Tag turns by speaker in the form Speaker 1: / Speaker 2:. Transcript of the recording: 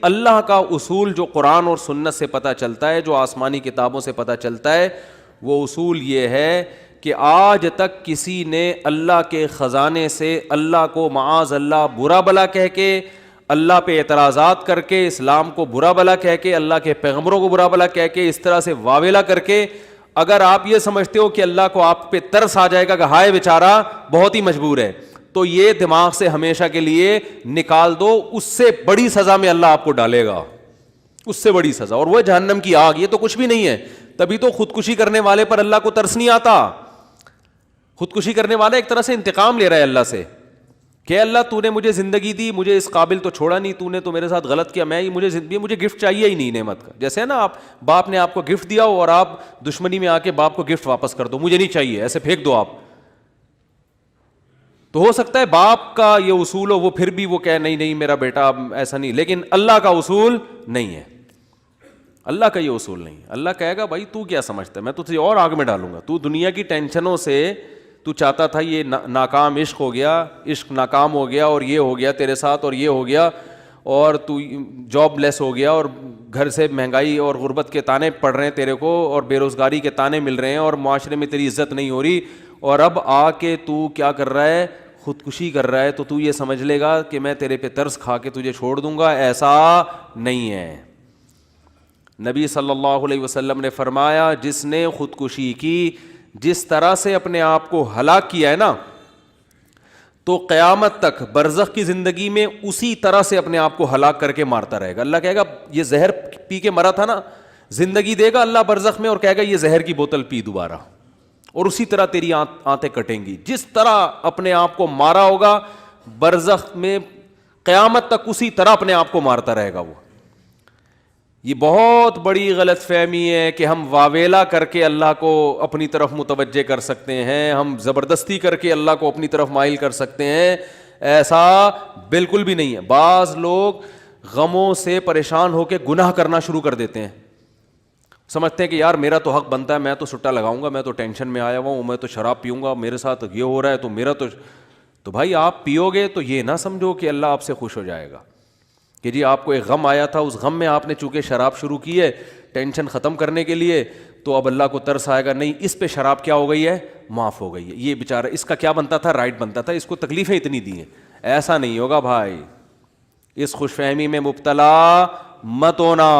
Speaker 1: اللہ کا اصول جو قرآن اور سنت سے پتہ چلتا ہے, جو آسمانی کتابوں سے پتہ چلتا ہے, وہ اصول یہ ہے کہ آج تک کسی نے اللہ کے خزانے سے اللہ کو معاذ اللہ برا بلا کہہ کے, اللہ پہ اعتراضات کر کے, اسلام کو برا بلا کہہ کے, اللہ کے پیغمبروں کو برا بلا کہہ کے, اس طرح سے واویلا کر کے, اگر آپ یہ سمجھتے ہو کہ اللہ کو آپ پہ ترس آ جائے گا کہ ہائے بیچارہ بہت ہی مجبور ہے, تو یہ دماغ سے ہمیشہ کے لیے نکال دو. اس سے بڑی سزا میں اللہ آپ کو ڈالے گا, اس سے بڑی سزا, اور وہ جہنم کی آگ. یہ تو کچھ بھی نہیں ہے. تبھی تو خودکشی کرنے والے پر اللہ کو ترس نہیں آتا. خودکشی کرنے والا ایک طرح سے انتقام لے رہا ہے اللہ سے کہ اللہ تو نے مجھے زندگی دی, مجھے اس قابل تو چھوڑا نہیں, تو نے تو میرے ساتھ غلط کیا, مجھے گفٹ چاہیے ہی نہیں نعمت کا. جیسے ہے نا, آپ باپ نے آپ کو گفٹ دیا ہو اور آپ دشمنی میں آ کے باپ کو گفٹ واپس کر دو, مجھے نہیں چاہیے, ایسے پھینک دو آپ. تو ہو سکتا ہے باپ کا یہ اصول ہو, وہ پھر بھی وہ کہے نہیں نہیں میرا بیٹا ایسا نہیں, لیکن اللہ کا اصول نہیں ہے. اللہ کا یہ اصول نہیں. اللہ کہے گا بھائی تو کیا سمجھتا ہے, میں تجھے اور آگ میں ڈالوں گا. تو دنیا کی ٹینشنوں سے تو چاہتا تھا یہ ناکام عشق ہو گیا, عشق ناکام ہو گیا, اور یہ ہو گیا تیرے ساتھ, اور یہ ہو گیا, اور تو جاب لیس ہو گیا, اور گھر سے مہنگائی اور غربت کے تانے پڑ رہے ہیں تیرے کو, اور بے روزگاری کے تانے مل رہے ہیں, اور معاشرے میں تیری عزت نہیں ہو رہی, اور اب آ کے تو کیا کر رہا ہے, خودکشی کر رہا ہے. تو یہ سمجھ لے گا کہ میں تیرے پہ ترس کھا کے تجھے چھوڑ دوں گا. ایسا نہیں ہے. نبی صلی اللہ علیہ وسلم نے فرمایا جس نے خودکشی کی, جس طرح سے اپنے آپ کو ہلاک کیا ہے نا, تو قیامت تک برزخ کی زندگی میں اسی طرح سے اپنے آپ کو ہلاک کر کے مارتا رہے گا. اللہ کہے گا یہ زہر پی کے مرا تھا نا, زندگی دے گا اللہ برزخ میں, اور کہے گا یہ زہر کی بوتل پی دوبارہ, اور اسی طرح تیری آنتیں کٹیں گی. جس طرح اپنے آپ کو مارا ہوگا برزخ میں, قیامت تک اسی طرح اپنے آپ کو مارتا رہے گا وہ. یہ بہت بڑی غلط فہمی ہے کہ ہم واویلا کر کے اللہ کو اپنی طرف متوجہ کر سکتے ہیں, ہم زبردستی کر کے اللہ کو اپنی طرف مائل کر سکتے ہیں. ایسا بالکل بھی نہیں ہے. بعض لوگ غموں سے پریشان ہو کے گناہ کرنا شروع کر دیتے ہیں, سمجھتے ہیں کہ یار میرا تو حق بنتا ہے, میں تو سٹا لگاؤں گا, میں تو ٹینشن میں آیا ہوا ہوں, میں تو شراب پیوں گا, میرے ساتھ یہ ہو رہا ہے تو میرا تو بھائی آپ پیو گے تو یہ نہ سمجھو کہ اللہ آپ سے خوش ہو جائے گا کہ جی آپ کو ایک غم آیا تھا, اس غم میں آپ نے چونکہ شراب شروع کی ہے ٹینشن ختم کرنے کے لیے, تو اب اللہ کو ترس آئے گا, نہیں اس پہ شراب کیا ہو گئی ہے, معاف ہو گئی ہے, یہ بیچارہ اس کا کیا بنتا تھا, رائٹ بنتا تھا, اس کو تکلیفیں اتنی دی ہیں. ایسا نہیں ہوگا بھائی. اس خوش فہمی میں مبتلا مت ہونا.